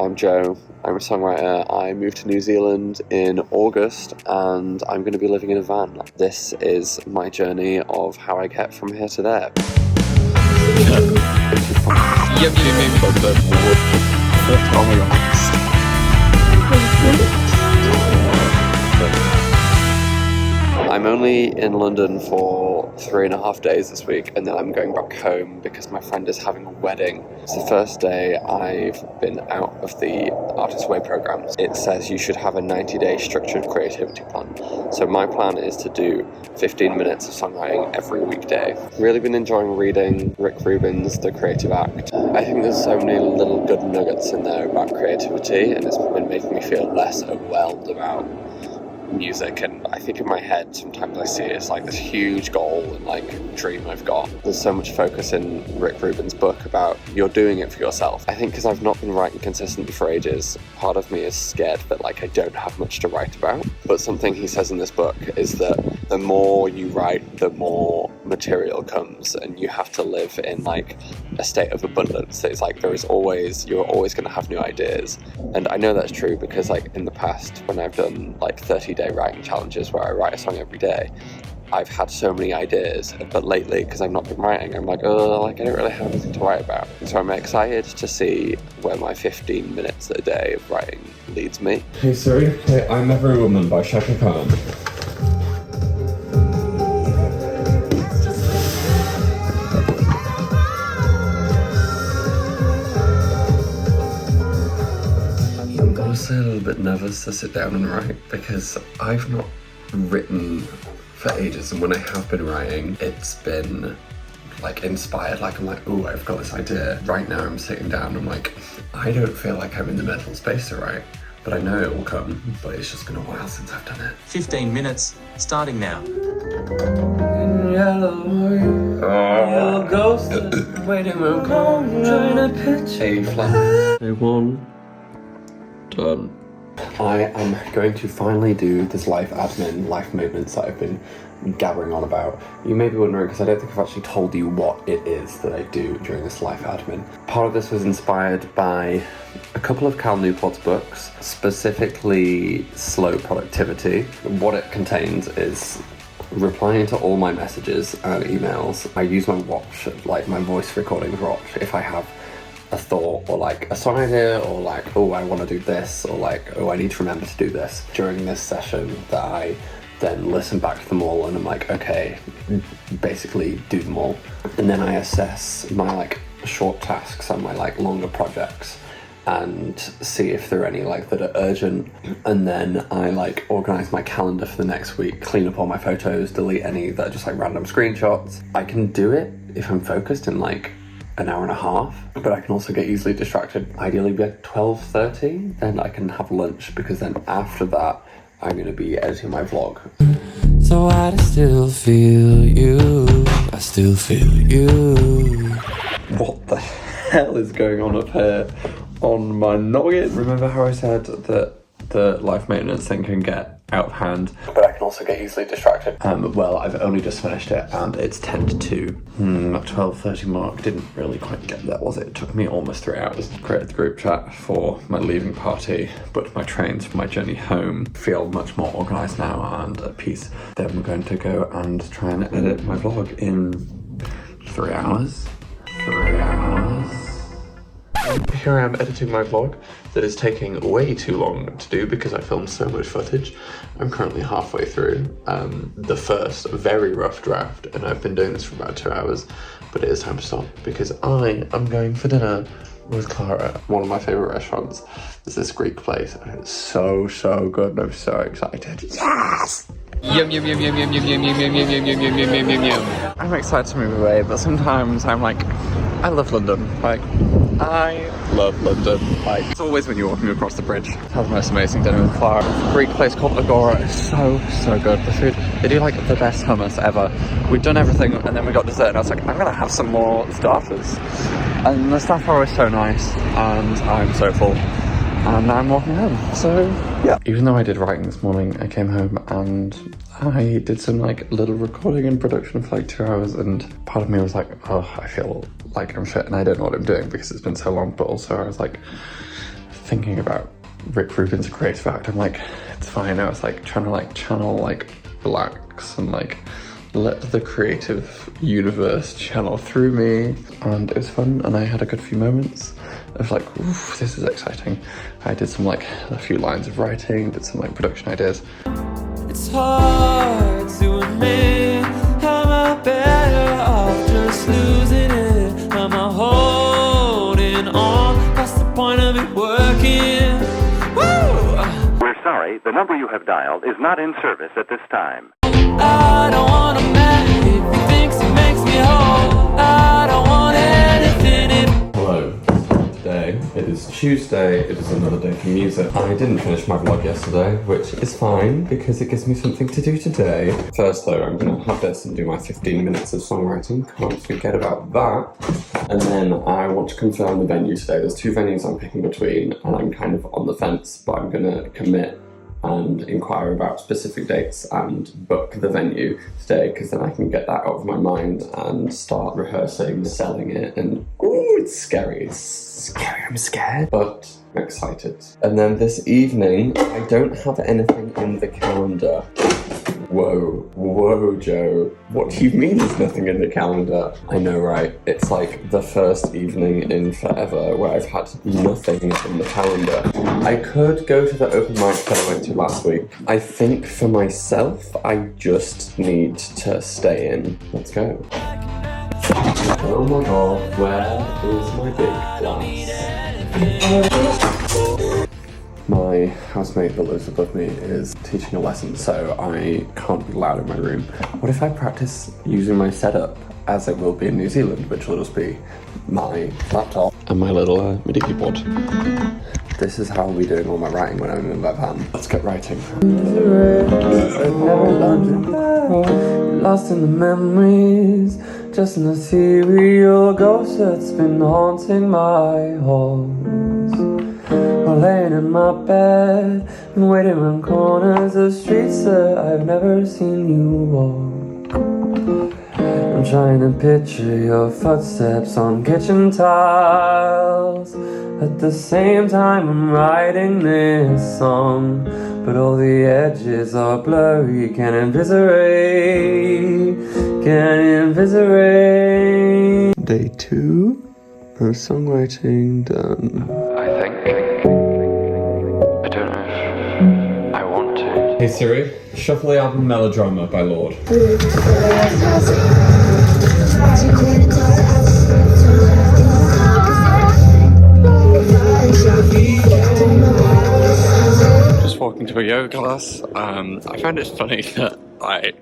I'm Joe, I'm a songwriter. I moved to New Zealand in August and I'm going to be living in a van. This is my journey of how I get from here to there. I'm only in London for 3.5 days this week, and then I'm going back home because my friend is having a wedding. It's the first day I've been out of the Artist Way program. It says you should have a 90-day structured creativity plan. So my plan is to do 15 minutes of songwriting every weekday. Really been enjoying reading Rick Rubin's The Creative Act. I think there's so many little good nuggets in there about creativity, and it's been making me feel less overwhelmed about music. And I think in my head sometimes I see it as like this huge goal and like dream I've got. There's so much focus in Rick Rubin's book about you're doing it for yourself. I think because I've not been writing consistently for ages, part of me is scared that like I don't have much to write about. But something he says in this book is that the more you write, the more material comes, and you have to live in like a state of abundance. It's like you're always going to have new ideas. And I know that's true because like in the past when I've done like 30-day writing challenges where I write a song every day, I've had so many ideas, but lately because I've not been writing, I'm like, oh, like I don't really have anything to write about. So I'm excited to see where my 15 minutes a day of writing leads me. Hey Siri, play I'm Every Woman by Chaka. I'm also a little bit nervous to sit down and write because I've not written for ages, and when I have been writing, it's been like inspired, like I'm like, oh, I've got this idea. Right now I'm sitting down, I'm like, I don't feel like I'm in the mental space to write, but I know it will come, but it's just been a while since I've done it. 15 minutes, starting now. Yellow ghost, waiting room, trying to pitch A flat. A1. Done. I am going to finally do this life maintenance that I've been gabbering on about. You may be wondering, because I don't think I've actually told you what it is that I do during this life admin. Part of this was inspired by a couple of Cal Newport's books, specifically Slow Productivity. What it contains is replying to all my messages and emails. I use my watch, like my voice recordings watch, if I have a thought or like a song idea or like, oh, I want to do this, or like, oh, I need to remember to do this during this session, that I then listen back to them all and I'm like, okay, basically do them all. And then I assess my like short tasks and my like longer projects and see if there are any like that are urgent, and then I like organize my calendar for the next week, clean up all my photos, delete any that are just like random screenshots. I can do it if I'm focused in like an hour and a half, but I can also get easily distracted. Ideally by 12:30, then I can have lunch, because then after that I'm going to be editing my vlog. So I still feel you, I still feel you. What the hell is going on up here on my noggin? Remember how I said that the life maintenance thing can get out of hand, but I can also get easily distracted? Well, I've only just finished it and it's 10 to 2. That 12:30 mark didn't really quite get there, was it? It took me almost 3 hours to create the group chat for my leaving party, but my trains for my journey home feel much more organised now and at peace. Then we're going to go and try and edit my vlog in 3 hours. 3 hours. Here I am editing my vlog that is taking way too long to do because I filmed so much footage. I'm currently halfway through the first very rough draft, and I've been doing this for about 2 hours, but it is time to stop because I am going for dinner with Clara. One of my favourite restaurants is this Greek place, and it's so good and I'm so excited. Yes! Yum yum yum yum yum yum yum yum yum yum yum yum yum yum yum yum. I'm excited to move away, but sometimes I'm like, I love London. Like, I love London. Like, it's always when you're walking across the bridge. Have the most amazing dinner with Clara. A Greek place called Lorde is so good. The food, they do like the best hummus ever. We've done everything and then we got dessert and I was like, I'm gonna have some more starters. And the staff are always so nice and I'm so full. And now I'm walking home, so yeah. Even though I did writing this morning, I came home and I did some like little recording and production for like 2 hours, and part of me was like, oh, I feel like I'm shit and I don't know what I'm doing because it's been so long, but also I was like, thinking about Rick Rubin's creative act. I'm like, it's fine. I was like trying to like channel, like relax and like let the creative universe channel through me, and it was fun, and I had a good few moments of like, oof, this is exciting. I did some like a few lines of writing, did some like production ideas. It's hard to admit, am I better off just losing it? Am I holding on past the point of it working? Woo! We're sorry, the number you have dialed is not in service at this time. I don't want a man if he thinks he makes me whole. I don't want anything if... Hello. Today, it is Tuesday, it is another day for music. I didn't finish my vlog yesterday, which is fine because it gives me something to do today. First though, I'm going to have this and do my 15 minutes of songwriting, can't forget about that. And then I want to confirm the venue today. There's 2 venues I'm picking between and I'm kind of on the fence, but I'm going to commit and inquire about specific dates and book the venue today, because then I can get that out of my mind and start rehearsing, selling it, and ooh, it's scary, I'm scared, but I'm excited. And then this evening, I don't have anything in the calendar. Whoa, Joe. What do you mean there's nothing in the calendar? I know, right? It's like the first evening in forever where I've had nothing in the calendar. I could go to the open mic that I went to last week. I think for myself, I just need to stay in. Let's go. Oh my god, where is my big glass? My housemate that lives above me is teaching a lesson, so I can't be loud in my room. What if I practice using my setup as it will be in New Zealand, which will just be my laptop and my little MIDI keyboard? This is how I'll be doing all my writing when I'm in my van. Let's get writing. Lost in the memories, just an ethereal ghost that's been haunting my halls. I'm laying in my bed and waiting around corners of streets that I've never seen you walk. I'm trying to picture your footsteps on kitchen tiles. At the same time I'm writing this song, but all the edges are blurry. Can't envisage. Day 2 of songwriting done. I think. I don't know if I want to. Hey Siri, shuffle the album Melodrama by Lorde. Just walking to a yoga class. I find it funny that I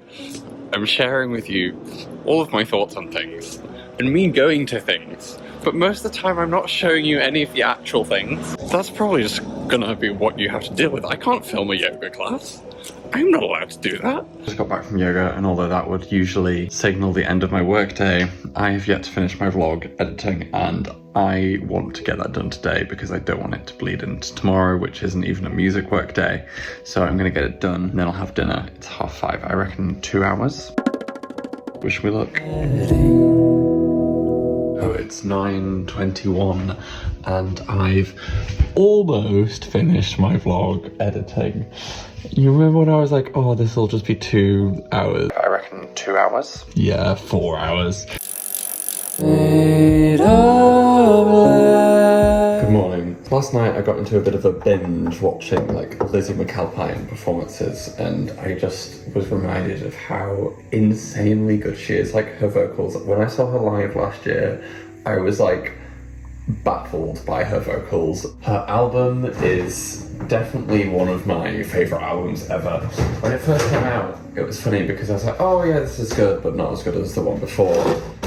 am sharing with you all of my thoughts on things and me going to things, but most of the time I'm not showing you any of the actual things. That's probably just gonna be what you have to deal with. I can't film a yoga class. I'm not allowed to do that. Just got back from yoga, and although that would usually signal the end of my workday, I have yet to finish my vlog editing, and I want to get that done today because I don't want it to bleed into tomorrow, which isn't even a music work day. So I'm gonna get it done, and then I'll have dinner. It's 5:30, I reckon 2 hours. Wish me luck. Oh, it's 9:21 and I've almost finished my vlog editing. You remember when I was like, oh, this will just be 2 hours? I reckon 2 hours. Yeah, 4 hours. Made of lead. Good morning. Last night I got into a bit of a binge watching like Lizzy McAlpine performances, and I just was reminded of how insanely good she is. Like her vocals, when I saw her live last year, I was like baffled by her vocals. Her album is definitely one of my favourite albums ever. When it first came out, it was funny because I was like, oh yeah, this is good, but not as good as the one before.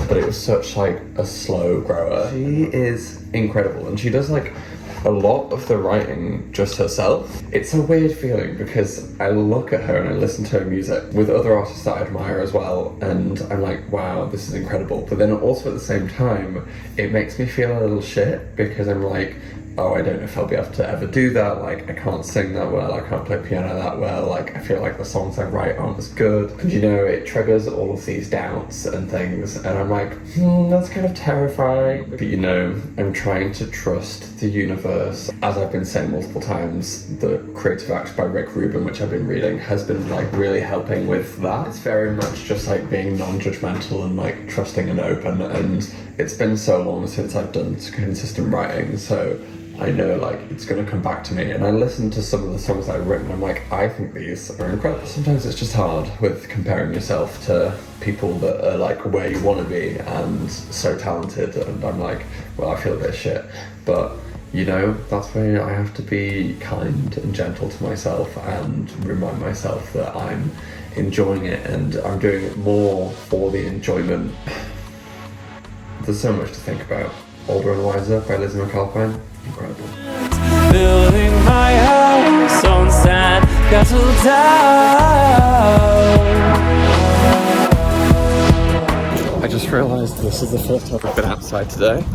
But it was such like a slow grower. She is incredible, and she does like a lot of the writing just herself. It's a weird feeling because I look at her and I listen to her music with other artists that I admire as well, and I'm like, wow, this is incredible. But then also at the same time, it makes me feel a little shit because I'm like, oh, I don't know if I'll be able to ever do that, like, I can't sing that well, I can't play piano that well, like, I feel like the songs I write aren't as good. And you know, it triggers all of these doubts and things, and I'm like, that's kind of terrifying. But you know, I'm trying to trust the universe. As I've been saying multiple times, the Creative Act by Rubin, which I've been reading, has been like really helping with that. It's very much just like being non-judgmental and like trusting and open, and it's been so long since I've done consistent writing, so I know like it's gonna come back to me. And I listen to some of the songs I've written, I'm like, I think these are incredible. Sometimes it's just hard with comparing yourself to people that are like where you want to be and so talented, and I'm like, well, I feel a bit shit. But you know, that's where I have to be kind and gentle to myself and remind myself that I'm enjoying it and I'm doing it more for the enjoyment. There's so much to think about. Older and Wiser by Lizzy McAlpine, incredible. Building my house on sand, castle down. I just realised this is the first time I've been outside today.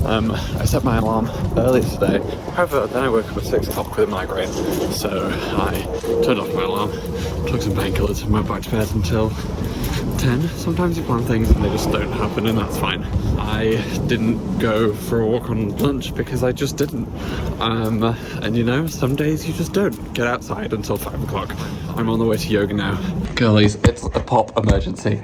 I set my alarm early today. However, then I woke up at 6 o'clock with a migraine. So I turned off my alarm, took some painkillers and went back to bed until 10. Sometimes you plan things and they just don't happen, and that's fine. I didn't go for a walk on lunch because I just didn't. And you know, some days you just don't get outside until 5 o'clock. I'm on the way to yoga now. Girlies, it's a pop emergency.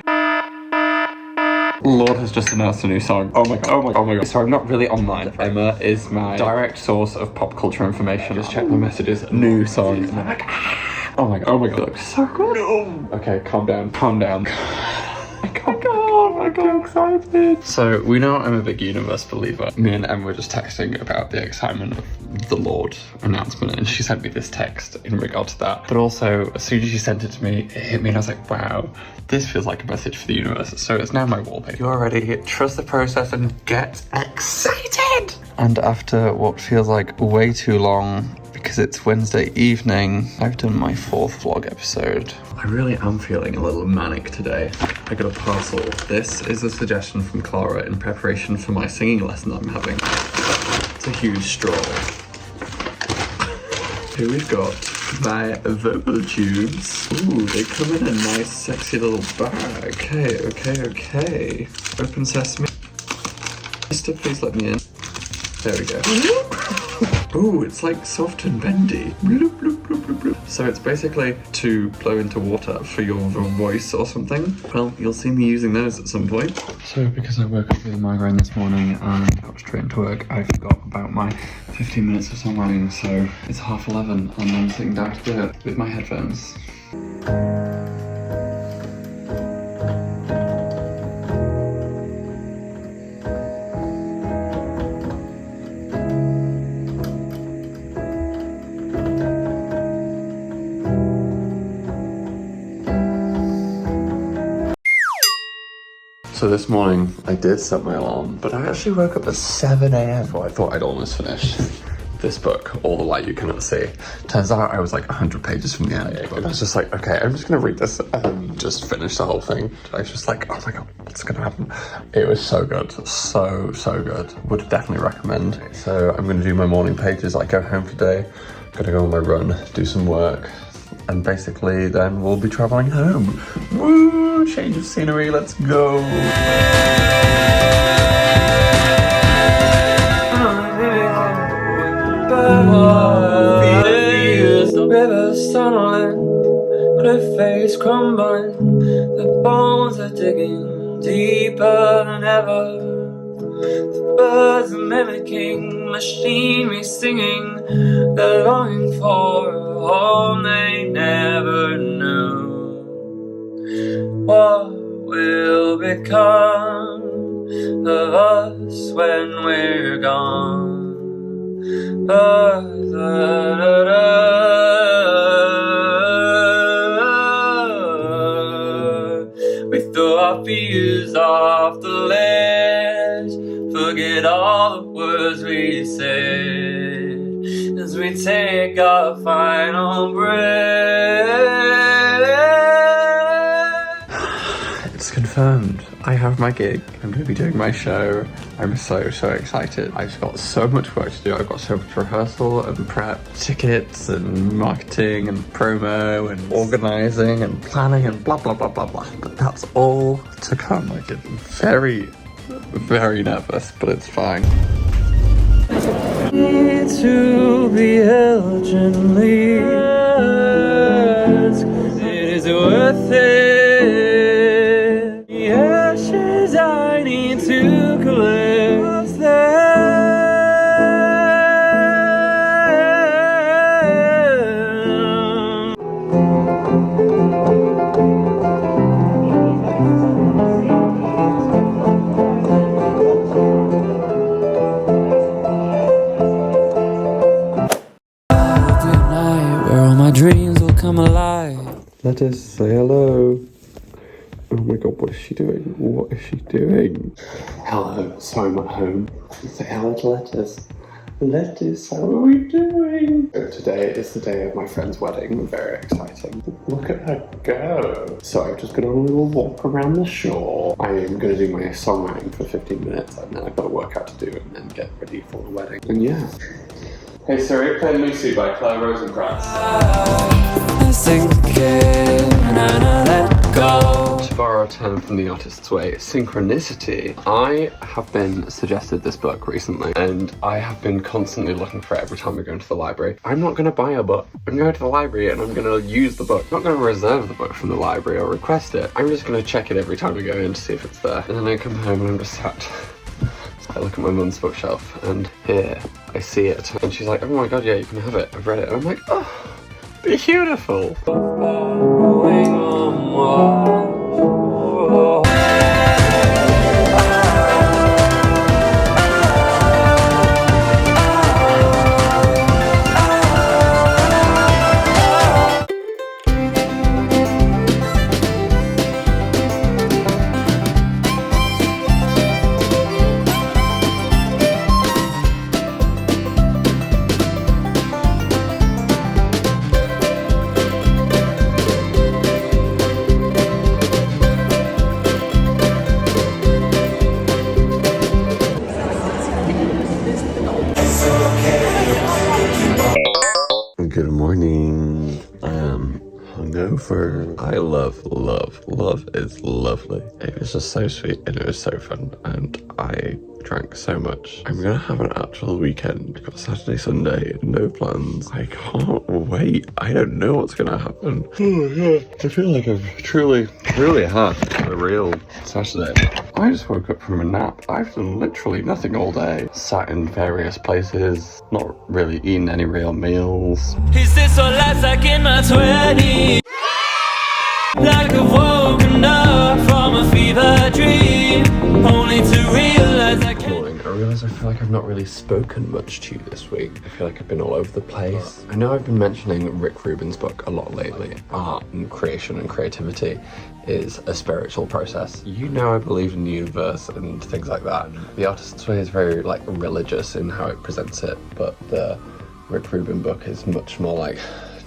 Lorde has just announced a new song. Oh my god, oh my god, oh my god. So I'm not really online. Emma is my direct source of pop culture information. Just check my messages. New song. And I'm like, oh my god, oh my god. It looks so good. No. Okay, calm down, calm down. I got excited. So we know I'm a big universe believer. Me and Emma were just texting about the excitement of the Lorde announcement, and she sent me this text in regard to that. But also, as soon as she sent it to me, it hit me and I was like, wow, this feels like a message for the universe. So it's now my wallpaper. You're ready, trust the process and get excited! And after what feels like way too long, because it's Wednesday evening, I've done my 4th vlog episode. I really am feeling a little manic today. I got a parcel. This is a suggestion from Clara in preparation for my singing lesson that I'm having. It's a huge straw. Here we've got my vocal tubes. Ooh, they come in a nice sexy little bag. Okay. Open sesame. Mister, please let me in. There we go. Ooh, it's like soft and bendy. Bloop, bloop, bloop, bloop, bloop. So it's basically to blow into water for your voice or something. Well, you'll see me using those at some point. So because I woke up with a migraine this morning and got straight into work, I forgot about my 15 minutes of songwriting. So it's 11:30 and I'm sitting down to do it with my headphones. So this morning I did set my alarm, but I actually woke up at 7 a.m. Well, I thought I'd almost finish this book, All the Light You Cannot See. Turns out I was like 100 pages from the end. And I was just like, okay, I'm just gonna read this and just finish the whole thing. I was just like, oh my god, what's gonna happen? It was so good, so good. Would definitely recommend. So I'm gonna do my morning pages. I go home today, gotta go on my run, do some work, and basically then we'll be traveling home. Woo! Change of scenery, let's go! The river's tunneling, cliff face crumbling, the bones are digging deeper than ever. The birds are mimicking machinery singing, they're longing for a home they never knew. What will become of us when we're gone? We throw our fears off the ledge, forget all the words we said as we take our final breath. It's confirmed. I I have my gig. I'm going to be doing my show. I'm so excited. I've got so much work to do. I've got so much rehearsal and prep, tickets and marketing and promo and organising and planning and blah blah blah blah blah. But that's all to come. I get very nervous, but it's fine. To be held gently, it is worth it. The ashes I need to collect them. Dreams will come alive. Let us say hello. Oh my god, what is she doing? What is she doing? Hello, so I'm at home. Say hello to Lettuce. Lettuce, how are we doing? So today is the day of my friend's wedding. Very exciting. Look at her go. So I've just got a little walk around the shore. I am going to do my songwriting for 15 minutes and then I've got a workout to do and then get ready for the wedding. And yeah. Hey Siri, play Lucy by Rosinkranz. To borrow a term from the artist's way, synchronicity. I have been suggested this book recently and I have been constantly looking for it every time I go into the library. I'm not going to buy a book. I'm going to the library and I'm going to use the book. I'm not going to reserve the book from the library or request it. I'm just going to check it every time I go in to see if it's there. And then I come home and I'm just sat. I look at my mum's bookshelf and here I see it and she's like, oh my god, yeah, you can have it, I've read it. And I'm like, oh, beautiful. Good morning. I am hungover. I love is lovely. It was just so sweet and it was so fun and I drank so much. I'm gonna have an actual weekend. I've got Saturday, Sunday, no plans. I can't wait. I don't know what's gonna happen. I feel like I've truly had a real Saturday. I just woke up from a nap. I've done literally nothing all day. Sat in various places, not really eaten any real meals. Is this what life's like in my 20s? Like I've woken up from a fever dream, only to realize I can't. I realise I feel like I've not really spoken much to you this week. I feel like I've been all over the place. I know I've been mentioning Rick Rubin's book a lot lately. Art and creation and creativity is a spiritual process. You know I believe in the universe and things like that. The Artist's Way is very like religious in how it presents it, but the Rick Rubin book is much more like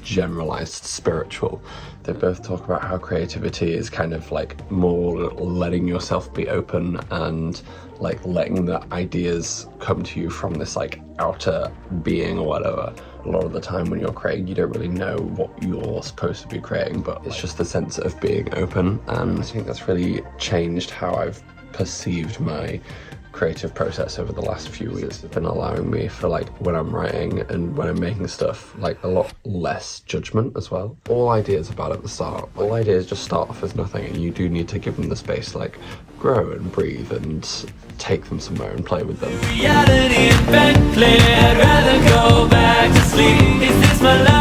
generalized spiritual. They both talk about how creativity is kind of like more letting yourself be open and like letting the ideas come to you from this like outer being or whatever. A lot of the time when you're creating, you don't really know what you're supposed to be creating, but it's just the sense of being open, and I think that's really changed how I've perceived my creative process over the last few weeks. It's been allowing me for like when I'm writing and when I'm making stuff, like a lot less judgment as well. All ideas are bad at the start. All ideas just start off as nothing and you do need to give them the space to like grow and breathe and take them somewhere and play with them. Reality has been clear. I'd rather go back to sleep. Is this my life?